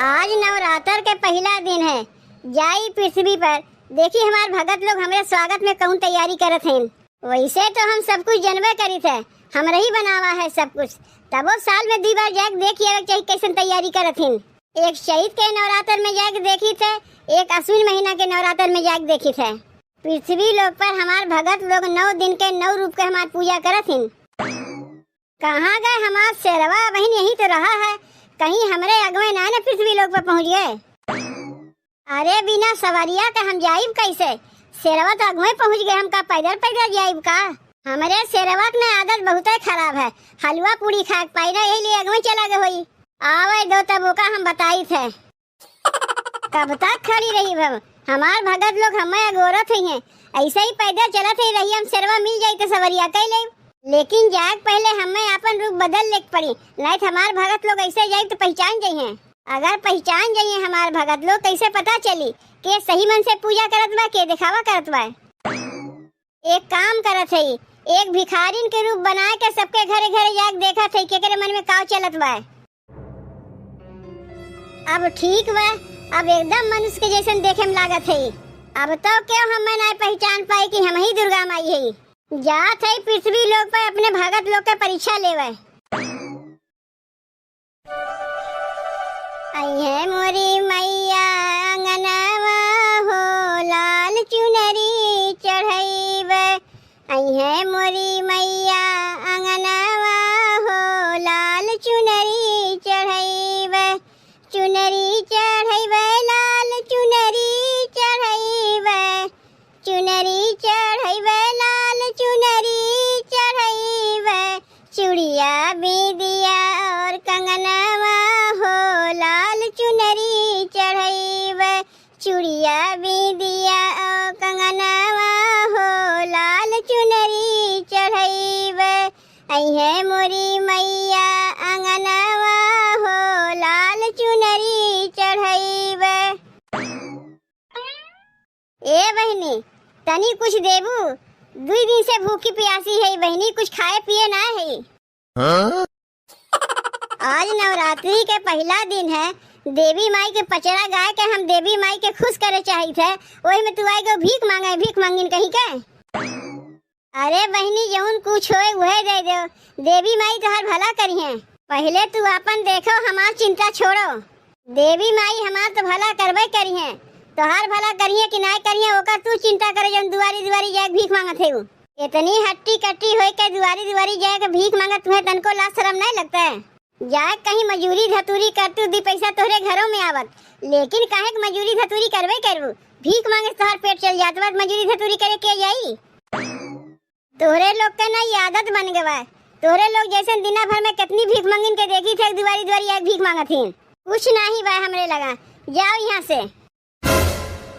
आज नवरात्र के पहला दिन है। जाई पृथ्वी पर देखी हमार भगत लोग हमारे स्वागत में कौन तैयारी करत हैं। वैसे तो हम सब कुछ जनवे करी थे, हमरा ही बनावा है सब कुछ। तब वो साल में 2 बार जाके देखिए चाहिए कैसे तैयारी करत हैं। एक चैत के नवरात्र में जाके देखी थे, एक अश्विन महीना के नवरात्र में जाके देखी थे। पृथ्वी लोक पर हमार भगत लोग 9 दिन के 9 रूप के हमार पूजा करत हैं। कहाँ गए हमार शेरवा? बहन यही तो रहा है, कहीं हमरे अगवे ना न पृथ्वी लोक पर पहुँच गए। अरे बिना सवारिया का हम जाइब कैसे? शेरवा तो अगवे पहुँच गए, हम का पैदल पैदल जाइब का? हमारे शेरवा की आदत बहुत खराब है, हलवा पूरी खा पाई ना, यही लिए अगवे चला गए हुई। आवे दो तब का हम बताई थे। कब तक खड़ी रही भव? हमार भगत लोग हमें अगोरत ही हैं, ऐसे ही पैदल चलत ही रही। हम शेरवा मिल जाई तो सवरिया कह ले, लेकिन जाग पहले हमें अपन रूप बदल ले पड़ी, नहीं तो हमार भगत लोग ऐसे जाए तो पहचान जाइए। अगर पहचान जाइए हमार भगत लोग कैसे पता चली के सही मन से पूजा करत बा के दिखावा करत बा। एक काम करत है, एक भिखारिन के रूप बना के सबके घरे घरे जाके देखा थे केकरे मन में काव चलत बा। अब ठीक बा, अब एकदम मनुष्य के जैसन देखे में लागत है। अब तो क्यों हमें नहीं पहचान पाई कि हम ही दुर्गा माई है। जात है पृथ्वी लोक पर अपने भगत लोग का परीक्षा लेवे। आई है मोरी मैया अंगनवा हो, लाल चुनरी चढ़ाईबे। आई है मोरी मैया अंगनवा हो, लाल चुनरी चढ़ाईबे। चुनरी चढ़ाईबे, लाल चुनरी चढ़ाईबे। चुनरी चढ़ाईबे, लाल चुनरी चढ़ाईबे। चूड़िया बिंदिया और कंगनवा हो, लाल चुनरी चढ़ाईबे। चूड़िया बिंदिया और कंगनवा हो, लाल चुनरी चढ़ाईबे। आई है मोरी मैया अंगनवा हो, लाल चुनरी चढ़ाईबे। ए बहनी तनी कुछ देबू, 2 दिन से भूखी प्यासी है बहनी, कुछ खाए पिए ना है। हाँ? आज नवरात्रि के पहला दिन है, देवी माई के पचड़ा गाय के हम देवी माई के खुश करे चाहिए थे, वही में तू आएगा भीख मांगे, भीख मांगिन कहीं के। अरे बहनी जौन कुछ होए वह दे दो, देवी माई तोहर भला करी है। पहले तू अपन देखो, हमार चिंता छोड़ो। देवी माई हमार तो भला करबे करी है, तोहार भला करिए कि नहीं करिए ओकर तू चिंता करे। जब दुआरी दुआरी जाके भीख मांगत है, इतनी हट्टी कट्टी होए के दुआरी दुआरी जाके भीख मांगत, तुम्हें तनको लाज शर्म नहीं लगता है? जाए कहीं मजूरी धतूरी कर तू 2 पैसा तोहरे घरों में आवत, लेकिन काहे के मजूरी धतूरी करबे करबू? भीख मांगे तोहार पेट चल जात बा, मजूरी धतूरी करे के जाई? तोहरे लोग के ना ये आदत बन गवा। तोहरे लोग जैसे दिना भर में कितनी भीख मांगिन के देखी थे, दुआरी दुआरी आके भीख मांगत थी। कुछ नहीं बा हमरे लगा, जाओ यहाँ से।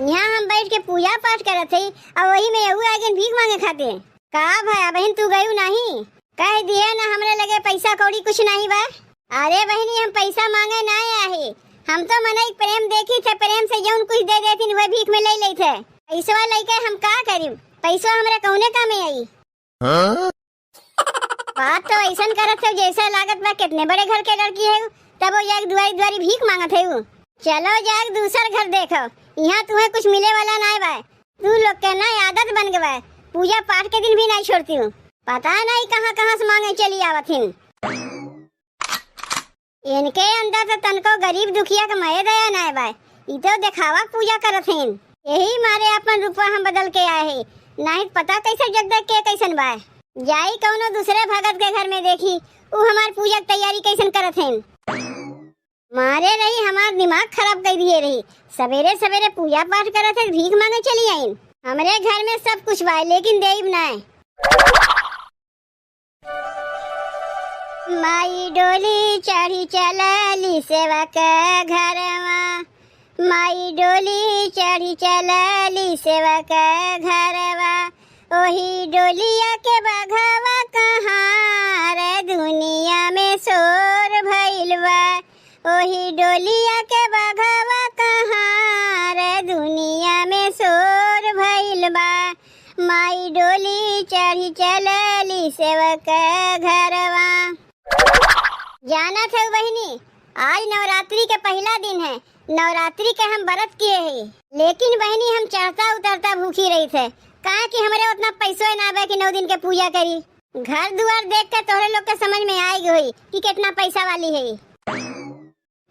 यहाँ हम बैठ के पूजा पाठ करत थी और वही में यहू आगे भीख मांगे खाते। का भाई बहन तू गयू नहीं? कह दिए ना हमरे लगे पैसा कौड़ी कुछ नहीं बा। अरे बहनी हम पैसा मांगे ना आए, हम तो मने प्रेम देखी थे, प्रेम से जौन कुछ दे देती वह भीख में ले ले थे। पैसा लेके हम का करी? पैसा हमरे कौने काम में आई? हाँ? बात तो ऐसा करत है जैसा लागत बा कितने बड़े घर के लड़की है, तब वो जाके दुआरी दुआरी भीख मांगत है। चलो जाके दूसर घर देखो, यहाँ तुम्हें कुछ मिले वाला नहीं बा। तू लोग के ना आदत बन गवा, पूजा पाठ के दिन भी नहीं छोड़ती हूँ, पता नहीं कहाँ कहाँ से मांगे चली आवत हिन। इनके अंदर तो तनको गरीब दुखिया का मये दया नहीं बा, इतो दिखावा पूजा करत हिन। यही मारे अपन रूपा हम बदल के आए हैं, नहीं पता कैसे जगदग के कैसन बा। जाई कौनो दूसरे भगत के घर में देखी, वो हमार पूजा तैयारी कैसन करत हिन। मारे रही हमार दिमाग खराब कर दिए रही, सवेरे सवेरे पूजा पाठ करत है, भीख मांगे चली आई। हमरे घर में सब कुछ बा लेकिन देब नहीं। माई डोली चढ़ी चलली सेवा के घरवा, माई डोली चढ़ी चलली सेवा के घरवा। ओही डोलिया के बघवा कहाँ रे दुनिया में शोर भइल बा। ओही डोलिया के बघवा कहाँ रे दुनिया में शोर भइल बा। माई डोली चढ़ी चलली सेवक घरवा। जाना था बहिनी, आज नवरात्रि के पहला दिन है। नवरात्रि के हम व्रत किए हैं, लेकिन बहनी हम चढ़ता उतरता भूखी रही थे। कहा कि हमारे उतना पैसों ना बे कि 9 दिन के पूजा करी। घर दुआर देख के तोहरे लोग के समझ में आएगी हुई कि कितना पैसा वाली है।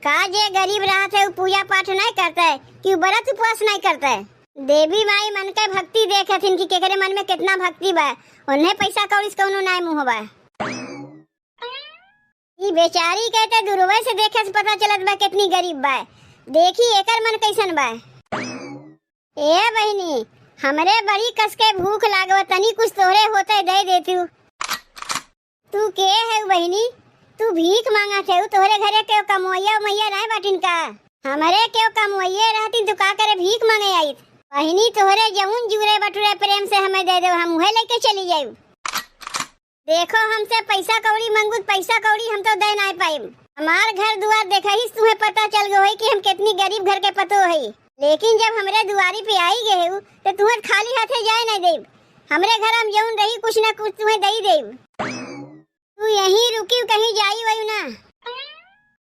का जे गरीब रहा थे वो पूजा पाठ नहीं करता है कि वो व्रत उपवास नहीं करता है। देवी माई मन के भक्ति देखथिन कि केकरे मन में कितना भक्ति बा, उन्हें पैसा कौड़ी से कौनो नहीं मुँह बा। ये बेचारी कहते दूरवे से देखे से पता चलत बा कितनी गरीब बा। देखी एकर मन कैसन बा। ए बहनी हमरे बड़ी कस के भूख लागव, तनी कुछ तोहरे होते दे देती। तू के है बहनी? तू भीख मांगा थे? तोहरे घरे के कमवैया मैया नहीं बाटिन का? हमारे के कमवैया रहती तो का करे भीख मांगे आई। बहनी तोहरे जमुन जुरे बटुरे प्रेम से हमें दे दो, हम उहे लेके चली जाई। देखो हमसे पैसा कौड़ी मंगू, पैसा कौड़ी हम तो दे नहीं पाई। हमार घर दुआर देखा ही तुम्हें पता चल गयो है कि हम कितनी गरीब घर के पतो है। लेकिन जब हमरे दुआरी पे आई गए हो तो तुम्हें खाली हाथे जाए नहीं देव। हमरे घर हम जौन रही कुछ ना कुछ तुम्हें दई देव। तू यहीं रुकी कहीं जाई वही ना।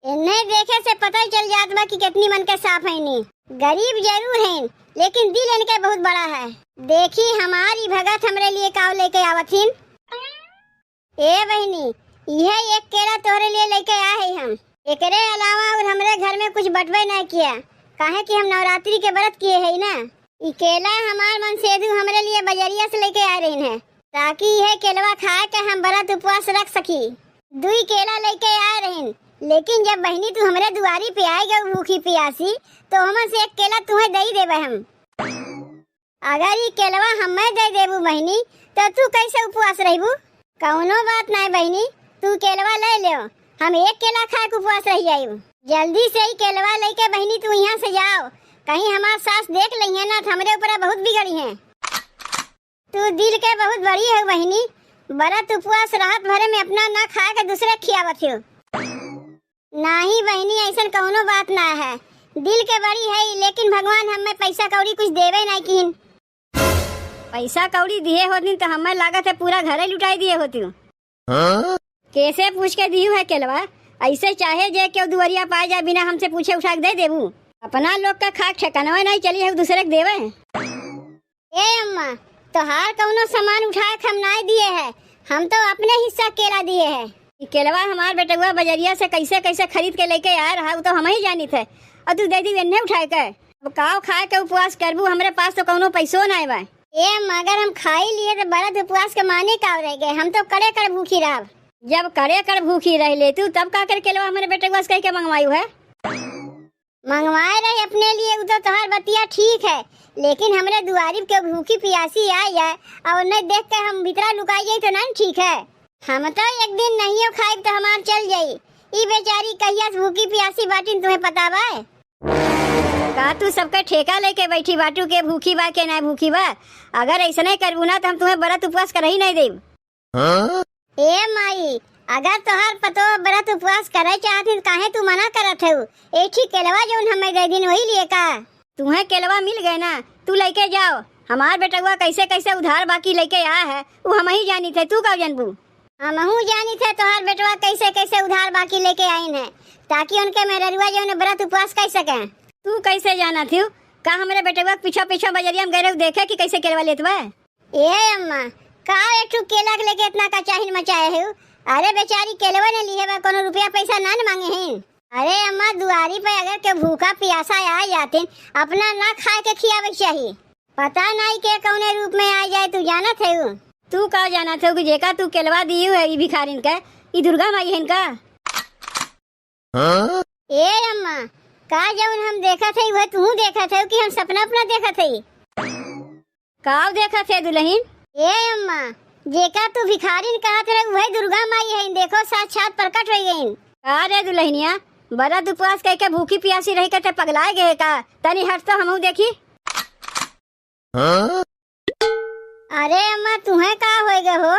इन्हें देखे से पता चल जात बा कि कितनी मन के साफ है। नी गरीब जरूर हैं लेकिन दिल इनके बहुत बड़ा है। देखी हमारी भगत हमरे लिए काव लेके आवथिन। ए बहनी यह एक केला तोहरे लिए लेके आए हैं हम। एकरे अलावा और हमरे घर में कुछ बटवे नहीं किया, काहे कि हम नवरात्रि के व्रत किए हैं ना। ये केला हमार मन सेधु हमरे लिए बजरिया से लेके आ रही है ताकि यह केलवा खा के हम व्रत उपवास रख सकी। 2 केला लेके आ रही, लेकिन जब बहनी तू हमरे दुआरी पे आएगा भूखी प्यासी तो हमन से एक केला तुम्हें दे देबे हम। अगर ये केलवा हमें दे देबू बहनी तो तू कैसे उपवास रहबू? कौनो बात नहीं बहनी, तू केलवा ले ले, हम एक केला खा के उपवास रह जाइब। जल्दी से ही केलवा लेके बहनी तू यहाँ से जाओ, कहीं हमार सास देख ली है ना तो हमरे ऊपर बहुत बिगड़ी है। तू दिल के बहुत बड़ी है बहनी, व्रत उपवास रात भर में अपना ना खा के दूसरे खियावत हो। नहीं बहनी ऐसा कौनो बात ना है, दिल के बड़ी है लेकिन भगवान हमें पैसा कौड़ी कुछ देवे नहीं किन। पैसा कौड़ी दिए होती तो हमें लागत है पूरा घर ही लुटाई दिए होती। कैसे पूछ के दी है केलवा? ऐसे चाहे जे क्यों दुआरिया पाए जाए बिना हमसे पूछे उठा के दे देबू। अपना लोग का खाक ठिकाना नहीं चली है दूसरे के देवे। ए अम्मा तोहार कौनो सामान उठा के हम नहीं दिए है, हम तो अपने हिस्सा केला दिए है। केलवा हमार बेटुआ बजरिया से कैसे कैसे खरीद के लेके आ रहा तो हम ही जानी थे और तू दे दी इन्हें उठाए के। अब काव खा के उपवास करबू, हमरे पास तो कौनो पैसो नहीं बा। ए मगर हम खाई लिए तो व्रत उपवास के माने का रह गए, हम तो करे कर भूखी रह। जब करे कर भूखी रह ले तू तब का कर केलवा हमारे बेटुआ से कह के मंगवायू है? मंगवाए रहे अपने लिए तो तोहार बतिया ठीक है, लेकिन हमरे दुआरी के भूखी प्यासी आ जाए और उन्हें देख के हम भीतरा लुकाई जाए तो नहीं ठीक है। हम तो एक दिन नहीं खाई तो हमार चल जाई। ई बेचारी कहिया भूखी प्यासी बाटिन तुम्हें पता बा? का तू सबका ठेका लेके बैठी बाटू के भूखी बा के नहीं भूखी बा? अगर ऐसा नहीं करबू ना तो हम तुम्हें व्रत उपवास कर ही नहीं देब। ए माई अगर तोहार पतो व्रत उपवास करे चाहती काहे तू मना करत है? एक ही केलवा जो हमें दे दिन वही लिए का तुम्हें केलवा मिल गए ना, तू लेके जाओ। हमार बेटुआ कैसे कैसे उधार बाकी लेके आया है वो हम ही जानी थे, तू कब जानबू? हम जानी थे तोहार बेटुआ कैसे कैसे उधार बाकी लेके आइन है ताकि उनके मेहरुआ जो व्रत उपवास कर सके। तू कैसे जाना थी? का हमारे बेटुआ पीछा पीछा बजरिया में गए देखे कि कैसे केलवा लेत बा? ए अम्मा का एक केला लेके इतना का चाहिन मचाए है? अरे बेचारी केलवा ने लिए बा, कोनो रुपया पैसा ना मांगे हैं। अरे अम्मा दुआरी पे अगर के भूखा प्यासा आ जाते अपना ना खा के खियावे चाहिए, पता नहीं के कौने रूप में आ जाए। तू जाना थे? तू का जाना थे कि जेका तू केलवा दी है ई भिखारिन का, ई दुर्गा माई है इनका। ए अम्मा का जब हम देखा थे वह तू देखा थे कि हम सपना अपना देखा थे? काव देखा थे दुल्हन? ए अम्मा जेका तू भिखारिन कहा थे वह दुर्गा माई है, देखो साक्षात प्रकट हो गई। का रे दुल्हनिया व्रत उपवास कह के भूखी प्यासी रही के पगलाए गए का? तनी हट तो हमहू देखी। अरे अम्मा तुम्हें का हो गए हो?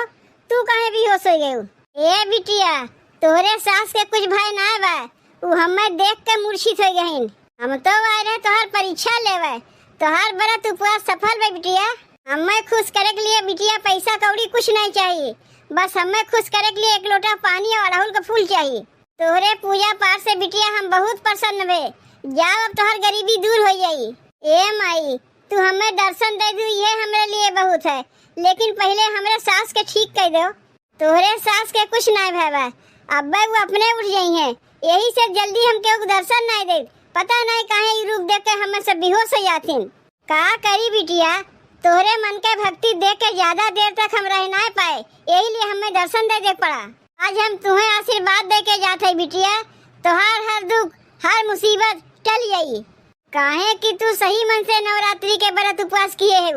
तू कहे भी होश हो गए? ए बिटिया तोहरे सास के कुछ भाई ना बा, वो हमें देख के मूर्छित हो गई। हम तो आए रहे तोहर परीक्षा लेवे, तोहर व्रत उपवास सफल बा बिटिया। हमें खुश करे के लिए बिटिया पैसा कौड़ी कुछ नहीं चाहिए, बस हमें खुश करे के लिए एक लोटा पानी और अड़हुल का फूल चाहिए। तोहरे पूजा पाठ से बिटिया हम बहुत प्रसन्न भे। जाओ अब तोहर गरीबी दूर हो जाई। ए माई, तू हमें दर्शन दे दू ये हमरे लिए बहुत है, लेकिन पहले हमरे सास के ठीक कर दो। तोहरे सास के कुछ नहीं भैबा, अब्बा वो अपने उठ जाई हैं, यही से जल्दी हमके दर्शन नहीं दे। पता नहीं काहे रूप देख के हमें सब बेहोश हो जातीन। का करी बिटिया, तोहरे मन के भक्ति देख के ज्यादा देर तक हम रह नहीं पाए, यही लिए हमें दर्शन दे पड़ा। आज हम तुम्हें आशीर्वाद दे के जाते बिटिया, तोहार हर दुख हर मुसीबत टल जाई। काहे कि तू सही मन से नवरात्रि के व्रत उपवास किए है।